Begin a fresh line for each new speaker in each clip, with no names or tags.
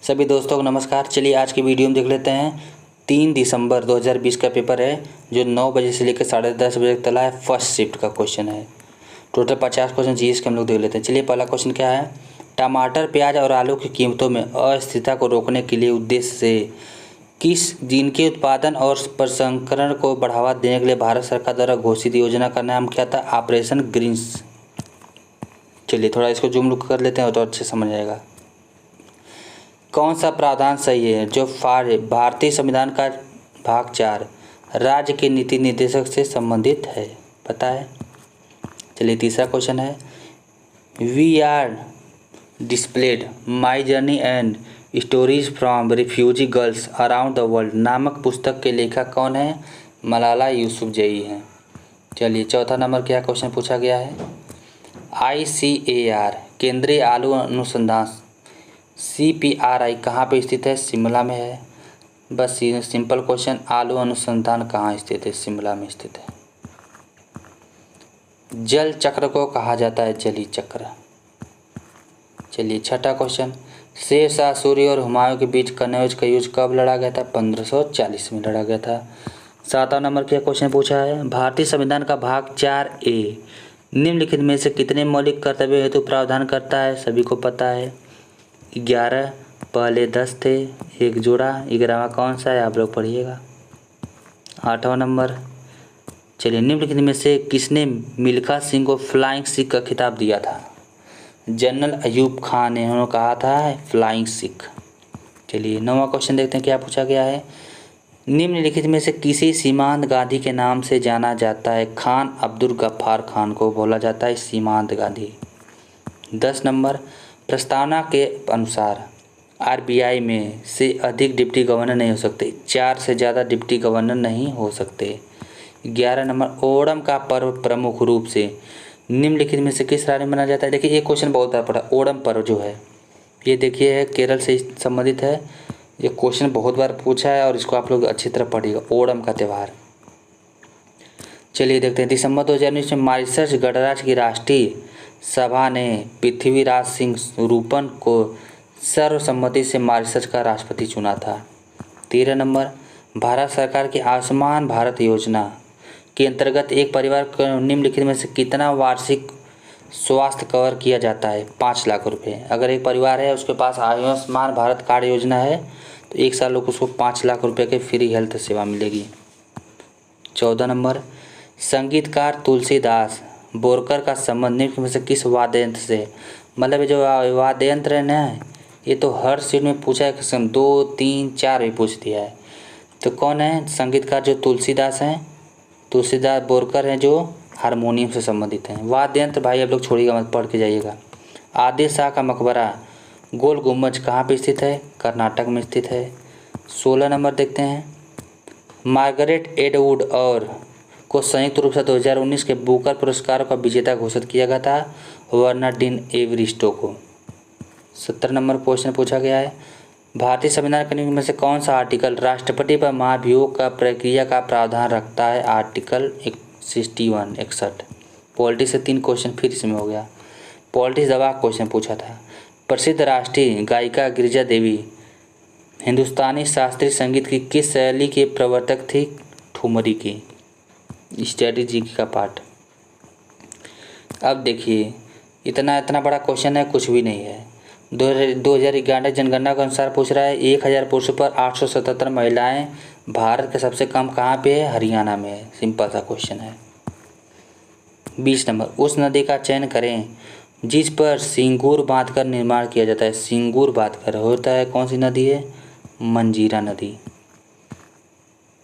सभी दोस्तों को नमस्कार। चलिए आज की वीडियो में देख लेते हैं। 3 दिसंबर 2020 का पेपर है जो 9 बजे से लेकर 10:30 बजे तक चला है। फर्स्ट शिफ्ट का क्वेश्चन है। टोटल 50 क्वेश्चन जीएस के हम लोग देख लेते हैं। चलिए पहला क्वेश्चन क्या है। टमाटर, प्याज और आलू की कीमतों में अस्थिरता को रोकने के लिए उद्देश्य से जिनके उत्पादन और प्रसंस्करण को बढ़ावा देने के लिए भारत सरकार द्वारा घोषित योजना का नाम क्या था? Operation greens. चलिए थोड़ा इसको जूम लुक कर लेते हैं तो अच्छे समझ आएगा। कौन सा प्रावधान सही है जो भारतीय संविधान का भाग 4 राज्य के नीति निर्देशक से संबंधित है? पता है। चलिए तीसरा क्वेश्चन है। We are displaced my journey and stories from refugee girls around the world नामक पुस्तक के लेखक कौन है? मलाला यूसुफजई हैं। चलिए चौथा नंबर क्या क्वेश्चन पूछा गया है। ICAR केंद्रीय आलू अनुसंधान CPRI कहाँ पे स्थित है? शिमला में है। बस ये सिंपल क्वेश्चन। आलू अनुसंधान कहाँ स्थित है? शिमला में स्थित है। जल चक्र को कहा जाता है जली चक्र। चलिए छठा क्वेश्चन। शेर शाह सूरी और हुमायूं के बीच कनौज का युद्ध कब लड़ा गया था? 1540 में लड़ा गया था। सातवां नंबर क्या क्वेश्चन पूछा है। भारतीय संविधान का भाग 4A निम्नलिखित में से कितने मौलिक कर्तव्य हेतु प्रावधान करता है? सभी को पता है 11, पहले 10 थे, एक जोड़ा। 11वां कौन सा है आप लोग पढ़िएगा। 8वां नंबर। चलिए निम्नलिखित में से किसने मिल्खा सिंह को फ्लाइंग सिख का खिताब दिया था? जनरल अयूब खान ने उन्होंने कहा था फ्लाइंग सिख। चलिए 9वां क्वेश्चन देखते हैं क्या पूछा गया है। निम्नलिखित में से किसी सीमांत गांधी के नाम से जाना जाता है? खान अब्दुल गफ्फार खान को बोला जाता है सीमांत गांधी। 10 नंबर। प्रस्तावना के अनुसार RBI में से अधिक डिप्टी गवर्नर नहीं हो सकते। 4 से ज़्यादा डिप्टी गवर्नर नहीं हो सकते। 11 नंबर। ओणम का पर्व प्रमुख रूप से निम्नलिखित में से किस राज्य में मनाया जाता है? देखिए ये क्वेश्चन बहुत बार पड़ा। ओणम पर्व जो है ये देखिए केरल से संबंधित है। ये क्वेश्चन बहुत बार पूछा है और इसको आप लोग अच्छी तरह पढ़िएगा। ओणम का त्यौहार। चलिए देखते हैं। दिसंबर 2019 में मॉरिशस गणराज्य की राष्ट्रीय सभा ने पृथ्वीराज सिंह रूपन को सर्वसम्मति से मॉरिशस का राष्ट्रपति चुना था। 13 नंबर। भारत सरकार की आयुष्मान भारत योजना के अंतर्गत एक परिवार को निम्नलिखित में से कितना वार्षिक स्वास्थ्य कवर किया जाता है? 5 लाख रुपए। अगर एक परिवार है उसके पास आयुष्मान भारत कार्ड योजना है तो 1 साल को उसको 5 लाख रुपए के फ्री हेल्थ सेवा मिलेगी। 14 नंबर। संगीतकार तुलसीदास बोरकर का संबंध निम्न में से किस वाद्य यंत्र से? मतलब जो वाद्य यंत्र है ना ये तो हर सीट में पूछा है। किस्म 2, 3, 4 भी पूछ दिया है। तो कौन है संगीतकार? जो तुलसीदास हैं, तुलसीदास बोरकर हैं जो हारमोनियम से संबंधित हैं। वाद्य यंत्र भाई आप लोग छोड़िएगा मत, पढ़ के जाइएगा। आदिल शाह का मकबरा गोल गुम्बज कहाँ पे स्थित है? कर्नाटक में स्थित है। 16 नंबर देखते हैं। मार्गरेट एटवुड और को संयुक्त रूप से 2019 के बुकर पुरस्कारों का विजेता घोषित किया गया था बर्नार्डिन एवरिस्टो को। 17 नंबर क्वेश्चन पूछा गया है। भारतीय संविधान के नियम में से कौन सा आर्टिकल राष्ट्रपति पर महाभियोग का प्रक्रिया का प्रावधान रखता है? आर्टिकल 61। पॉलिटिक्स से 3 क्वेश्चन फिर इसमें हो गया। पॉलिटिक्स दबा क्वेश्चन पूछा था। प्रसिद्ध राष्ट्रीय गायिका गिरिजा देवी हिंदुस्तानी शास्त्रीय संगीत की किस शैली के प्रवर्तक थी? ठुमरी की। स्ट्रेटजी का पार्ट। अब देखिए इतना बड़ा क्वेश्चन है, कुछ भी नहीं है। 2011 जनगणना के अनुसार पूछ रहा है 1000 पुरुषों पर 877 महिलाएं भारत के सबसे कम कहाँ पे है? हरियाणा में है। सिंपल सा क्वेश्चन है। 20 नंबर। उस नदी का चयन करें जिस पर सिंगूर बांध कर निर्माण किया जाता है। सिंगूर बांध कर होता है कौन सी नदी है? मंजीरा नदी।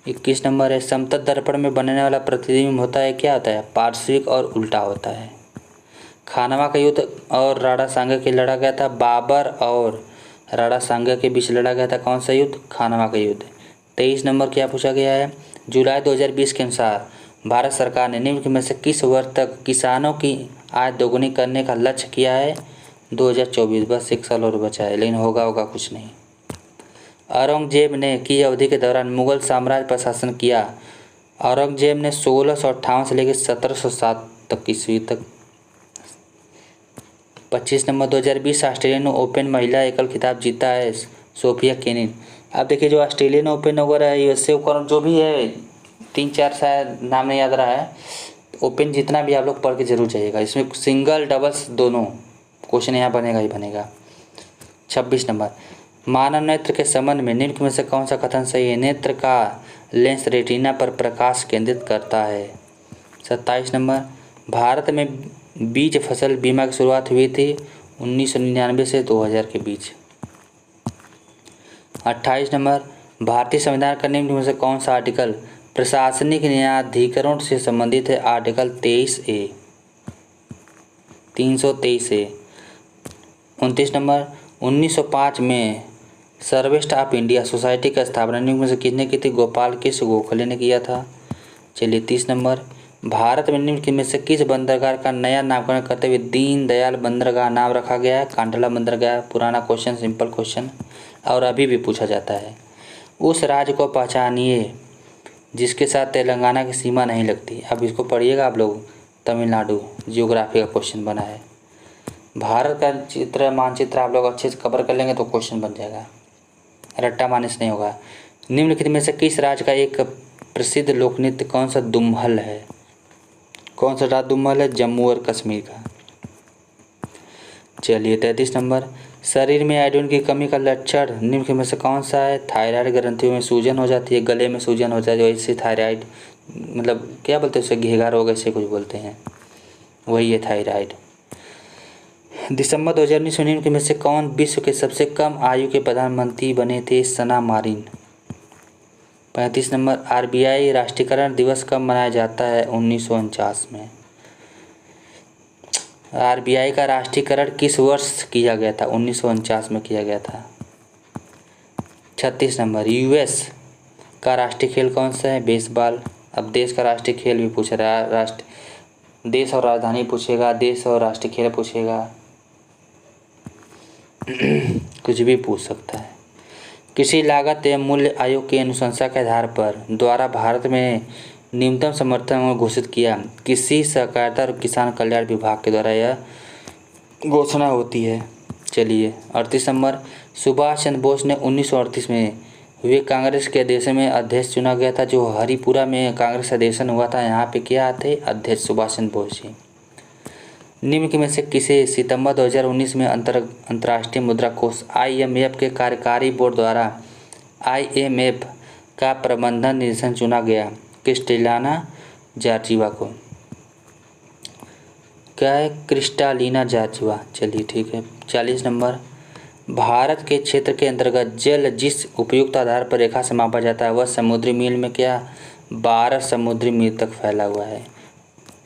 21 नंबर है। समतल दर्पण में बनने वाला प्रतिबिंब होता है क्या होता है? पार्श्विक और उल्टा होता है। खानवा का युद्ध और राणा सांगा के लड़ा गया था। बाबर और राणा सांगा के बीच लड़ा गया था कौन सा युद्ध? खानवा का युद्ध। 23 नंबर क्या पूछा गया है। जुलाई 2020 के अनुसार भारत सरकार ने निम्न में से किस वर्ष तक किसानों की आय दोगुनी करने का लक्ष्य किया है? 2024। बस 1 साल और बचा है लेकिन होगा कुछ नहीं। औरंगजेब ने की अवधि के दौरान मुगल साम्राज्य पर शासन किया। औरंगजेब ने 1658 से लेकर 1707 तक ईस्वी तक 25 नंबर 2020 ऑस्ट्रेलियन ओपन महिला एकल खिताब जीता है सोफिया केनिन। अब देखिए जो ऑस्ट्रेलियन ओपन वगैरह है, यूएसए ओपन जो भी है, 3-4 शायद नाम नहीं याद रहा है, ओपन जितना भी आप लोग पढ़ के जरूर जाइएगा। इसमें सिंगल डबल्स दोनों क्वेश्चन यहाँ बनेगा ही बनेगा। 26 नंबर, मानव नेत्र के संबंध में निम्न में से कौन सा कथन सही है? नेत्र का लेंस रेटिना पर प्रकाश केंद्रित करता है। 27 नंबर, भारत में बीज फसल बीमा की शुरुआत हुई थी 1999 से 2000 के बीच। 28 नंबर, भारतीय संविधान का निम्न में से कौन सा आर्टिकल प्रशासनिक न्यायाधिकरण से संबंधित है? Article 23A 323A। 29 नंबर, 1905 में सर्वेस्ट ऑफ इंडिया सोसाइटी का स्थापना निम्न में से किसने की थी? गोपाल कृष्ण गोखले ने किया था। चलिए 30 नंबर, भारत में निम्न में से किस बंदरगाह का नया नामकरण करते हुए दीनदयाल बंदरगाह नाम रखा गया है? कांडला बंदरगाह। पुराना क्वेश्चन, सिंपल क्वेश्चन और अभी भी पूछा जाता है। उस राज्य को पहचानिए जिसके साथ तेलंगाना की सीमा नहीं लगती। अब इसको पढ़िएगा आप लोग, तमिलनाडु। जियोग्राफी का क्वेश्चन बना है। भारत का चित्र मानचित्र आप लोग अच्छे से कवर कर लेंगे तो क्वेश्चन बन जाएगा, रट्टा मानिस नहीं होगा। निम्नलिखित में से किस राज्य का एक प्रसिद्ध लोक नृत्य कौन सा दुम्हल है? कौन सा राज्य दुम्हल है? जम्मू और कश्मीर का। चलिए 33 नंबर, शरीर में आयोडीन की कमी का लक्षण निम्न में से कौन सा है? थायराइड ग्रंथियों में सूजन हो जाती है, गले में सूजन हो जाती है, वैसे थायराइड मतलब क्या बोलते हैं उसे, घेगा रोग ऐसे कुछ बोलते हैं, वही है थायराइड। दिसंबर 2019 निम्न में से कौन विश्व के सबसे कम आयु के प्रधानमंत्री बने थे? सना मारिन। 35 नंबर, आरबीआई राष्ट्रीयकरण दिवस कब मनाया जाता है? 1949 में। आरबीआई का राष्ट्रीयकरण किस वर्ष किया गया था? 1949 में किया गया था। 36 नंबर, यूएस का राष्ट्रीय खेल कौन सा है? बेसबॉल। अब देश का राष्ट्रीय खेल भी पूछ रहा है, देश और राजधानी पूछेगा, देश और राष्ट्रीय खेल पूछेगा, कुछ भी पूछ सकता है। कृषि लागत एवं मूल्य आयोग की अनुशंसा के आधार पर द्वारा भारत में न्यूनतम समर्थन मूल्य घोषित किया। कृषि सहकारिता और किसान कल्याण विभाग के द्वारा यह घोषणा होती है। चलिए 38 नंबर, सुभाष चंद्र बोस ने 1938 में हुए कांग्रेस के अधिवेशन में अध्यक्ष चुना गया था। जो हरिपुरा में कांग्रेस अधिवेशन हुआ था, यहाँ पे क्या थे? अध्यक्ष सुभाष चंद्र बोस जी। निम्न में से किसे सितंबर 2019 में अंतर्राष्ट्रीय मुद्रा कोष IMF के कार्यकारी बोर्ड द्वारा IMF का प्रबंधन निदेशक चुना गया? क्रिस्टालिना जॉर्जिवा को। क्या है? Kristalina Georgieva. चलिए ठीक है। 40 नंबर, भारत के क्षेत्र के अंतर्गत जल जिस उपयुक्त आधार पर रेखा से मापा जाता है वह समुद्री मील में क्या 12 समुद्री मील तक फैला हुआ है।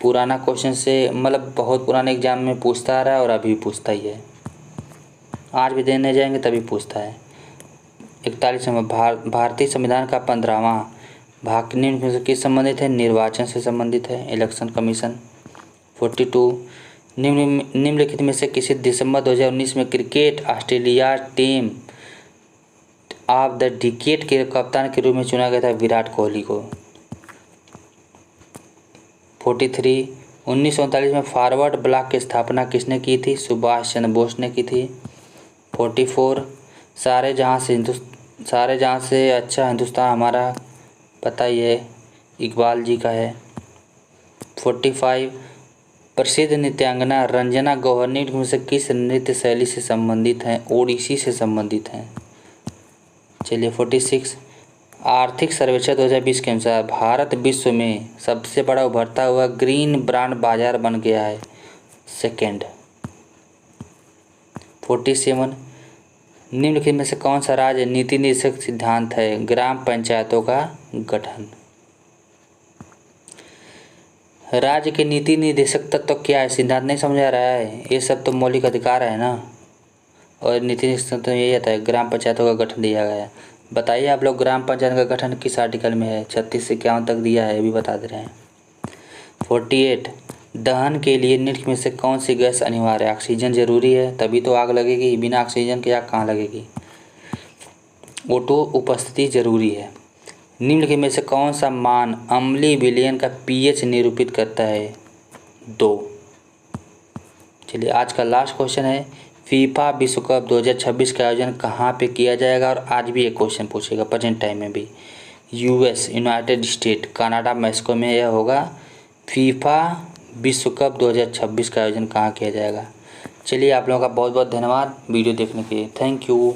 पुराना क्वेश्चन से मतलब बहुत पुराने एग्जाम में पूछता आ रहा है और अभी पूछता ही है, आज भी देने जाएंगे तभी पूछता है। 41 नंबर, भारतीय संविधान का 15वां भाग निम्न से किस संबंधित है? निर्वाचन से संबंधित है, इलेक्शन कमीशन। 42, निम्नलिखित में से किसी दिसंबर 2019 में cricket Australia team of the decade के कप्तान के रूप में चुना गया था? विराट कोहली को। 43, 1939 में फॉरवर्ड ब्लॉक की स्थापना किसने की थी? सुभाष चंद्र बोस ने की थी। 44, सारे जहाँ से अच्छा हिंदुस्तान हमारा पता ही है, इकबाल जी का है। 45, प्रसिद्ध नृत्यांगना रंजना गौहर निम्न में से किस नृत्य शैली से संबंधित हैं? ओडिसी से संबंधित हैं। चलिए 46, आर्थिक सर्वेक्षण 2020 के अनुसार भारत विश्व में सबसे बड़ा उभरता हुआ ग्रीन ब्रांड बाजार बन गया है, सेकेंड। 47, निम्नलिखित में से कौन सा राज्य नीति निर्देशक सिद्धांत है? ग्राम पंचायतों का गठन। राज्य के नीति निर्देशक तत्व क्या है? सिद्धांत नहीं समझ आ रहा है? ये सब तो मौलिक अधिकार है ना, और नीति निर्देशक तो यही आता है, ग्राम पंचायतों का गठन दिया गया है। बताइए आप लोग, ग्राम पंचायत का गठन किस आर्टिकल में है? 36 से 51 तक दिया है, ये भी बता दे रहे हैं। 48, दहन के लिए निम्न में से कौन सी गैस अनिवार्य है? ऑक्सीजन जरूरी है, तभी तो आग लगेगी, बिना ऑक्सीजन के आग कहाँ लगेगी? O2 उपस्थिति जरूरी है। निम्नलिखित में से कौन सा मान अम्लीय विलयन का pH निरूपित करता है? 2। चलिए आज का लास्ट क्वेश्चन है, फीफा विश्व कप 2026 का आयोजन कहाँ पे किया जाएगा? और आज भी एक क्वेश्चन पूछेगा प्रेजेंट टाइम में भी। US, United state, Canada, Mexico में यह होगा। फीफा विश्व कप 2026 का आयोजन कहाँ किया जाएगा? चलिए, आप लोगों का बहुत बहुत धन्यवाद वीडियो देखने के लिए। Thank you.